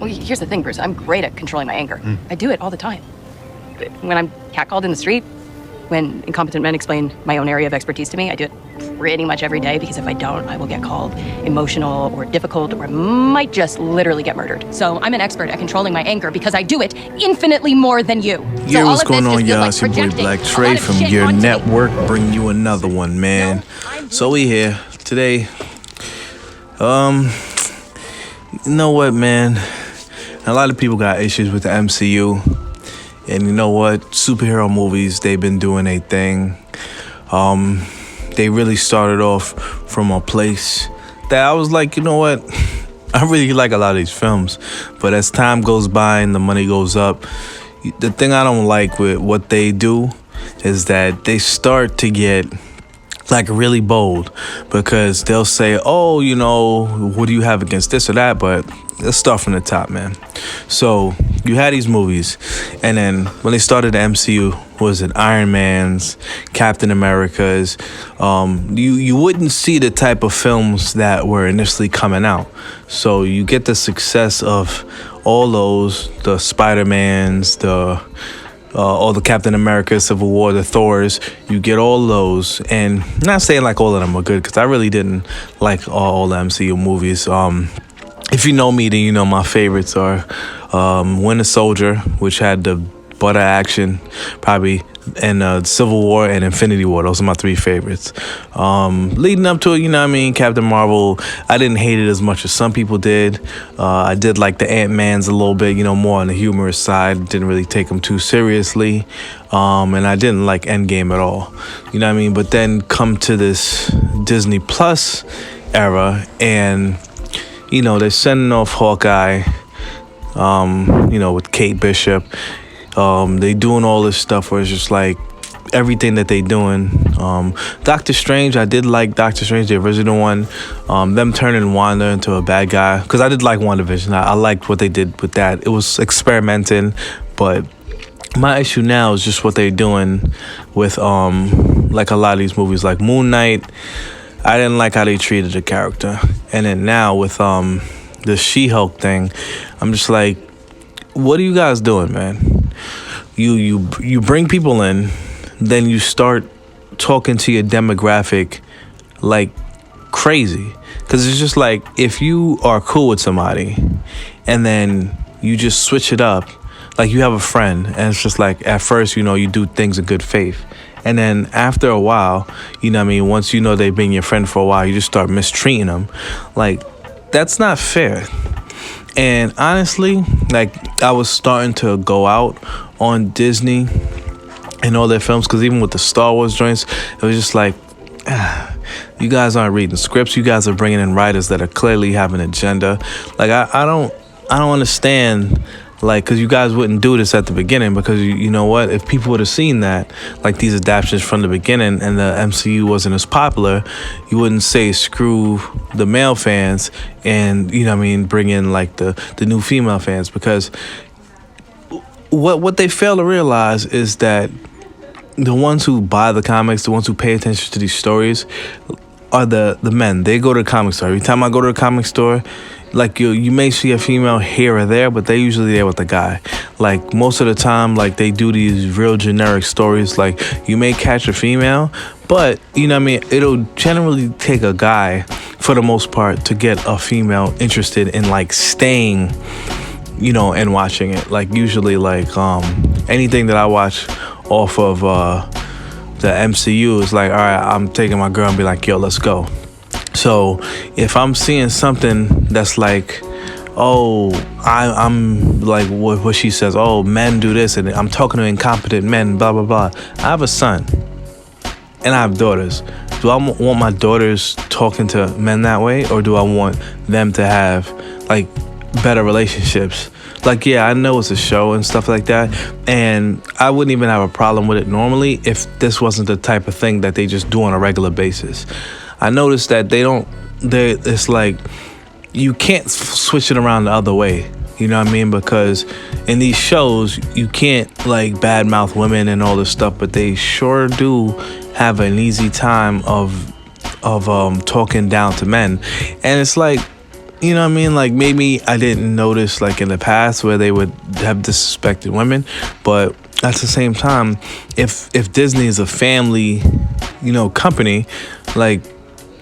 Well, here's the thing, Bruce. I'm great at controlling my anger. I do it all the time. When I'm catcalled in the street, when incompetent men explain my own area of expertise to me, I do it pretty much every day, because if I don't, I will get called emotional or difficult, or I might just literally get murdered. So I'm an expert at controlling my anger because I do it infinitely more than you. Yeah, so what's going on, y'all? It's your boy Black Trey from Your Network, bringing you another one, man. So we here today. You know what, man? A lot of people got issues with the MCU. And you know what? Superhero movies, they've been doing a thing. They really started off from a place that I was like, you know what? I really like a lot of these films. But as time goes by and the money goes up, the thing I don't like with what they do is that they start to get like really bold, because they'll say, oh, you know, what do you have against this or that? But let's start from the top, man. So you had these movies, and then when they started the MCU, was it Iron Man's, Captain America's, you wouldn't see the type of films that were initially coming out. So you get the success of all those, the Spider-Mans, all the Captain America, Civil War, the Thors. You get all those, and I'm not saying like all of them are good, because I really didn't like all the MCU movies. If you know me, then you know my favorites are Winter Soldier, which had the butter action, probably, and Civil War and Infinity War. Those are my three favorites. Leading up to it, you know what I mean, Captain Marvel, I didn't hate it as much as some people did. I did like the Ant-Mans a little bit, you know, more on the humorous side. Didn't really take them too seriously. And I didn't like Endgame at all. You know what I mean? But then come to this Disney Plus era, and you know, they're sending off Hawkeye, you know, with Kate Bishop. They doing all this stuff where it's just like everything that they doing. Doctor Strange, I did like Doctor Strange, the original one. Them turning Wanda into a bad guy, because I did like WandaVision. I liked what they did with that. It was experimenting, but my issue now is just what they're doing with like a lot of these movies, like Moon Knight. I didn't like how they treated the character. And then now with the She-Hulk thing, I'm just like, what are you guys doing, man? You bring people in, then you start talking to your demographic like crazy. Because it's just like, if you are cool with somebody and then you just switch it up, like you have a friend, and it's just like, at first, you know, you do things in good faith. And then after a while, you know what I mean, once you know they've been your friend for a while, you just start mistreating them. Like, that's not fair. And honestly, like, I was starting to go out on Disney and all their films, because even with the Star Wars joints, it was just like, you guys aren't reading scripts. You guys are bringing in writers that are clearly have an agenda. Like, I don't understand. Like, because you guys wouldn't do this at the beginning, because you know what? If people would have seen that, like these adaptations from the beginning, and the MCU wasn't as popular, you wouldn't say screw the male fans and, you know what I mean, bring in like the new female fans. Because what they fail to realize is that the ones who buy the comics, the ones who pay attention to these stories, are the men. They go to the comic store. Every time I go to the comic store, like you may see a female here or there, but they're usually there with a guy. Like most of the time, like they do these real generic stories. Like you may catch a female, but you know what I mean, it'll generally take a guy for the most part to get a female interested in like staying, you know, and watching it. Like usually like anything that I watch off of the MCU is like, all right, I'm taking my girl and be like, yo, let's go. So if I'm seeing something that's like, oh, I'm like what she says, oh, men do this, and I'm talking to incompetent men, blah, blah, blah. I have a son and I have daughters. Do I want my daughters talking to men that way, or do I want them to have like better relationships? Like, yeah, I know it's a show and stuff like that, and I wouldn't even have a problem with it normally if this wasn't the type of thing that they just do on a regular basis. I noticed that it's like, you can't switch it around the other way. You know what I mean? Because in these shows, you can't like badmouth women and all this stuff, but they sure do have an easy time of talking down to men. And it's like, you know what I mean? Like, maybe I didn't notice, like, in the past where they would have disrespected women. But at the same time, if Disney is a family, company, like,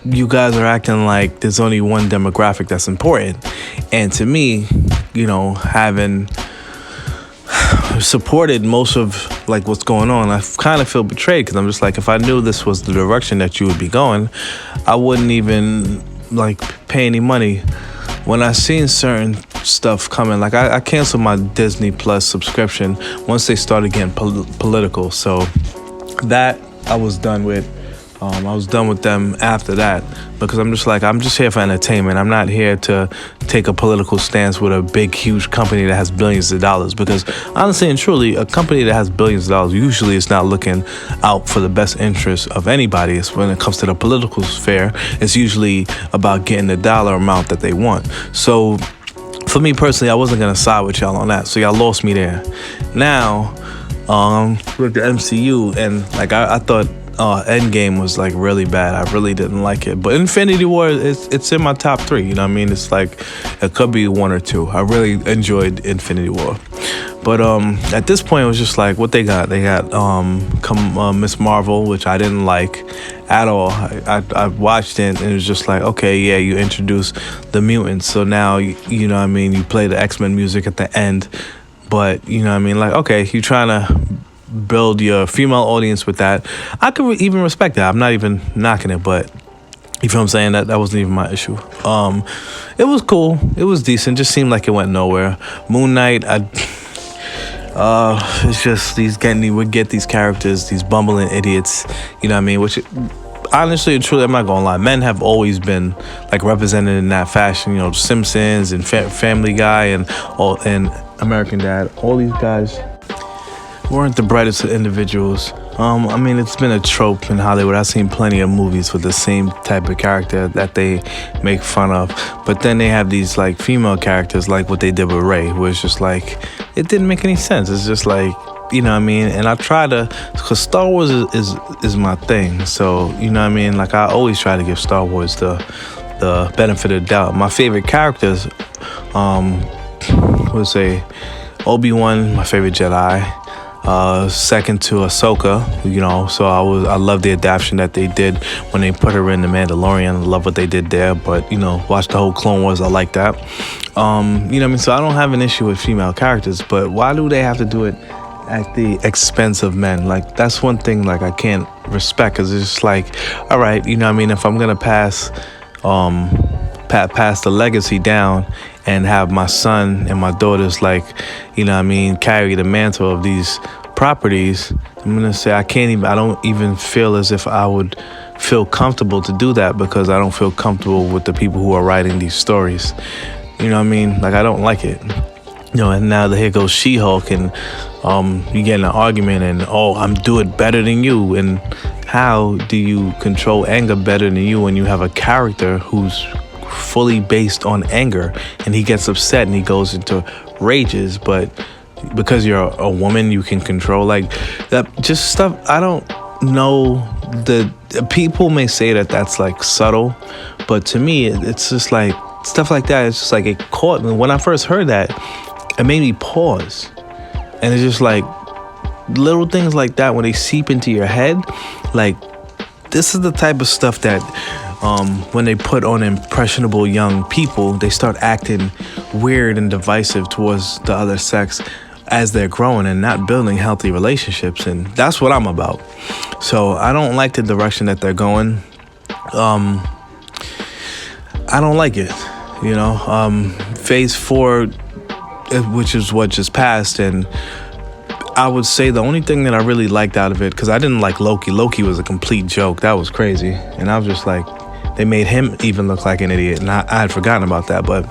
you guys are acting like there's only one demographic that's important. And to me, having supported most of, like, what's going on, I kind of feel betrayed, because I'm just like, if I knew this was the direction that you would be going, I wouldn't even, like, pay any money. When I seen certain stuff coming, like, I canceled my Disney Plus subscription once they started getting political. So that I was done with. I was done with them after that, because I'm just here for entertainment. I'm not here to take a political stance with a big, huge company that has billions of dollars, because honestly and truly, a company that has billions of dollars usually is not looking out for the best interest of anybody. It's when it comes to the political sphere, it's usually about getting the dollar amount that they want. So for me personally, I wasn't going to side with y'all on that. So y'all lost me there. Now, with the MCU, and like I thought Endgame was like really bad. I really didn't like it. But Infinity War, it's in my top 3. You know what I mean? It's like, it could be 1 or 2. I really enjoyed Infinity War. But at this point, it was just like, what they got? They got Miss Marvel, which I didn't like at all. I watched it, and it was just like, okay, yeah, you introduce the mutants. So now, you know what I mean, you play the X-Men music at the end. But, you know what I mean, like, okay, you're trying to build your female audience with that. I could even respect that. I'm not even knocking it, but you feel what I'm saying? That wasn't even my issue. It was cool. It was decent. Just seemed like it went nowhere. Moon Knight, it's just we get these characters, these bumbling idiots, you know what I mean? Which, honestly and truly, I'm not gonna lie, men have always been like represented in that fashion. Simpsons and Family Guy and American Dad. All these guys weren't the brightest of individuals. I mean, it's been a trope in Hollywood. I've seen plenty of movies with the same type of character that they make fun of. But then they have these like female characters, like what they did with Rey, where it's just like, it didn't make any sense. It's just like, you know what I mean? And I try to, because Star Wars is my thing. So, you know what I mean? Like, I always try to give Star Wars the benefit of the doubt. My favorite characters, let's say Obi-Wan, my favorite Jedi. Second to Ahsoka, so I love the adaptation that they did when they put her in The Mandalorian. I love what they did there, but watch the whole Clone Wars, I like that. You know what I mean? So I don't have an issue with female characters, but why do they have to do it at the expense of men? Like, that's one thing like I can't respect, because it's just like, all right, you know what I mean, if I'm gonna pass the legacy down and have my son and my daughters, like, you know what I mean, carry the mantle of these properties, I'm gonna say I don't even feel as if I would feel comfortable to do that, because I don't feel comfortable with the people who are writing these stories. You know what I mean? Like, I don't like it. And now here goes She-Hulk, and you get in an argument, and I'm doing better than you. And how do you control anger better than you when you have a character who's fully based on anger, and he gets upset and he goes into rages, but because you're a woman, you can control like that? Just stuff. I don't know. The people may say that that's like subtle, but to me, it's just like stuff like that. It's just like it caught me when I first heard that. It made me pause, and it's just like little things like that when they seep into your head. Like, this is the type of stuff that when they put on impressionable young people, they start acting weird and divisive towards the other sex as they're growing and not building healthy relationships. And that's what I'm about. So I don't like the direction that they're going. I don't like it. Phase 4, which is what just passed, and I would say the only thing that I really liked out of it, because I didn't like Loki. Loki was a complete joke. That was crazy. And I was just like, they made him even look like an idiot. And I had forgotten about that. But,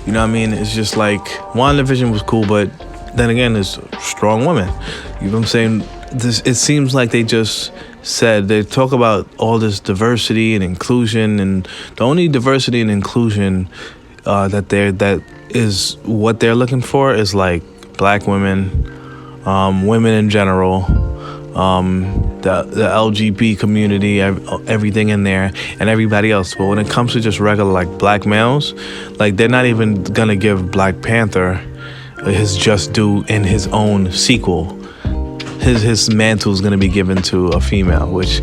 you know what I mean? It's just like, WandaVision was cool, but then again, it's a strong woman. You know what I'm saying? It seems like they just said, they talk about all this diversity and inclusion, and the only diversity and inclusion that is what they're looking for is like black women, women in general, the LGB community, everything in there, and everybody else. But when it comes to just regular like black males, like they're not even gonna give Black Panther his just due in his own sequel. His mantle is going to be given to a female, which,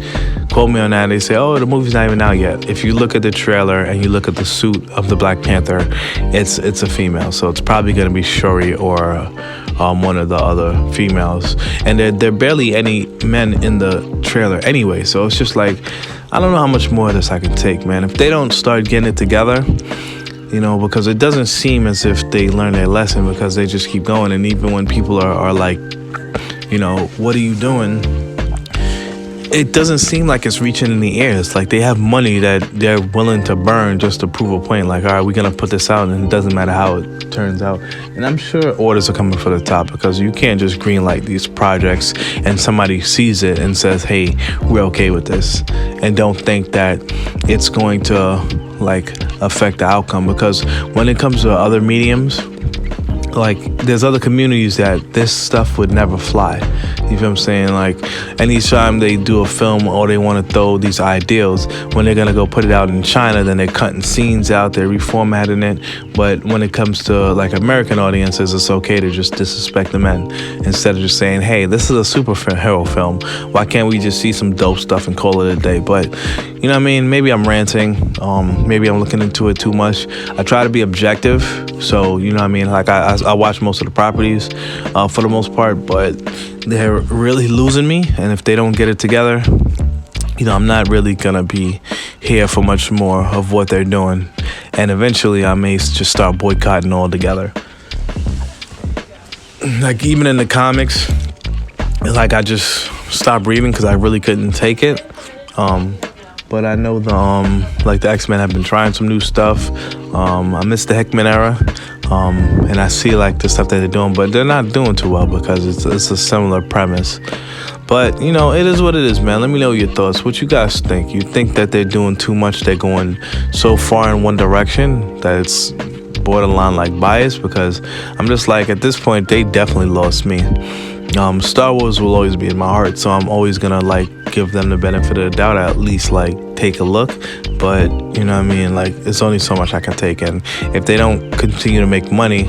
quote me on that, they say, oh, the movie's not even out yet. If you look at the trailer and you look at the suit of the Black Panther, it's a female. So it's probably going to be Shuri or one of the other females. And there are barely any men in the trailer anyway. So it's just like, I don't know how much more of this I can take, man. If they don't start getting it together, you know, because it doesn't seem as if they learn their lesson, because they just keep going. And even when people are like, you know, what are you doing? It doesn't seem like it's reaching in the air. It's like they have money that they're willing to burn just to prove a point. Like, all right, we're going to put this out, and it doesn't matter how it turns out. And I'm sure orders are coming for the top, because you can't just greenlight these projects and somebody sees it and says, hey, we're okay with this, and don't think that it's going to, like, affect the outcome. Because when it comes to other mediums, like, there's other communities that this stuff would never fly. You feel what I'm saying? Like, anytime they do a film or they want to throw these ideals, when they're going to go put it out in China, then they're cutting scenes out, they're reformatting it. But when it comes to, like, American audiences, it's okay to just disrespect the men instead of just saying, hey, this is a superhero film. Why can't we just see some dope stuff and call it a day? But, you know what I mean? Maybe I'm ranting. Maybe I'm looking into it too much. I try to be objective. So, you know what I mean? Like, I watch most of the properties for the most part, but they're really losing me. And if they don't get it together, you know, I'm not really gonna be here for much more of what they're doing. And eventually I may just start boycotting altogether. Like, even in the comics, like, I just stopped reading because I really couldn't take it. But I know the X-Men have been trying some new stuff. I miss the Hickman era. And I see, like, the stuff that they're doing, but they're not doing too well because it's a similar premise. But, you know, it is what it is, man. Let me know your thoughts. What you guys think? You think that they're doing too much? They're going so far in one direction that it's borderline, like, biased? Because I'm just like, at this point, they definitely lost me. Star Wars will always be in my heart, so I'm always gonna, like, give them the benefit of the doubt, at least, like, take a look. But, you know what I mean, like, it's only so much I can take, and if they don't continue to make money,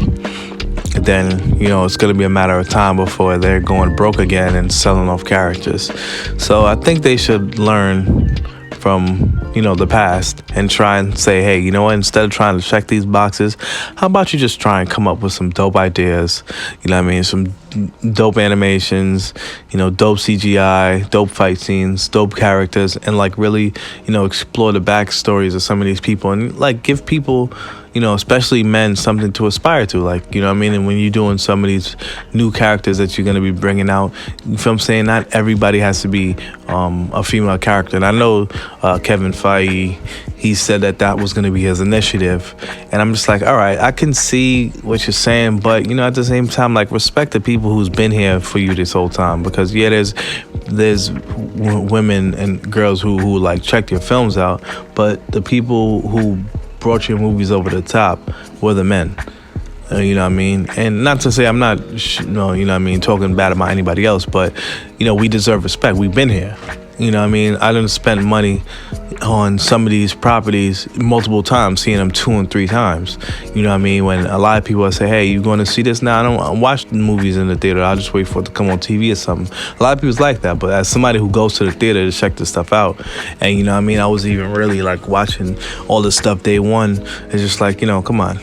then, you know, it's gonna be a matter of time before they're going broke again and selling off characters. So I think they should learn from, you know, the past and try and say, hey, you know what, instead of trying to check these boxes, how about you just try and come up with some dope ideas, you know what I mean, some dope animations, you know, dope CGI, dope fight scenes, dope characters, and, like, really, you know, explore the backstories of some of these people and, like, give people, you know, especially men, something to aspire to, like, you know what I mean? And when you're doing some of these new characters that you're going to be bringing out, you feel what I'm saying? Not everybody has to be a female character. And I know Kevin Feige, he said that was going to be his initiative. And I'm just like, all right, I can see what you're saying, but, you know, at the same time, like, respect the people who's been here for you this whole time. Because, yeah, there's women and girls who like, check your films out, but the people who brought your movies over the top were the men. You know what I mean? And not to say I'm not, you know what I mean, talking bad about anybody else, but, you know, we deserve respect. We've been here. You know what I mean? I didn't spend money on some of these properties multiple times, seeing them 2 and 3 times. You know what I mean? When a lot of people say, hey, you going to see this now? I don't watch the movies in the theater. I'll just wait for it to come on TV or something. A lot of people's like that. But as somebody who goes to the theater to check this stuff out, and, you know what I mean, I was even really, like, watching all this stuff day one. It's just like, you know, come on.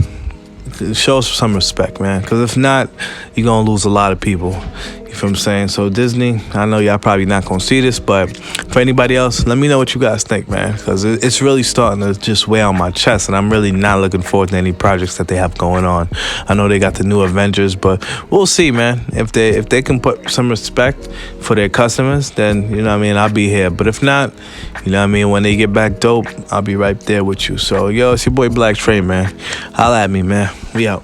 Show us some respect, man. Because if not, you're going to lose a lot of people. You feel what I'm saying? So Disney, I know y'all probably not going to see this, but for anybody else, let me know what you guys think, man. Because it's really starting to just weigh on my chest, and I'm really not looking forward to any projects that they have going on. I know they got the new Avengers, but we'll see, man. If they can put some respect for their customers, then, you know what I mean, I'll be here. But if not, you know what I mean, when they get back dope, I'll be right there with you. So, yo, it's your boy Black Trey, man. Holla at me, man. We out.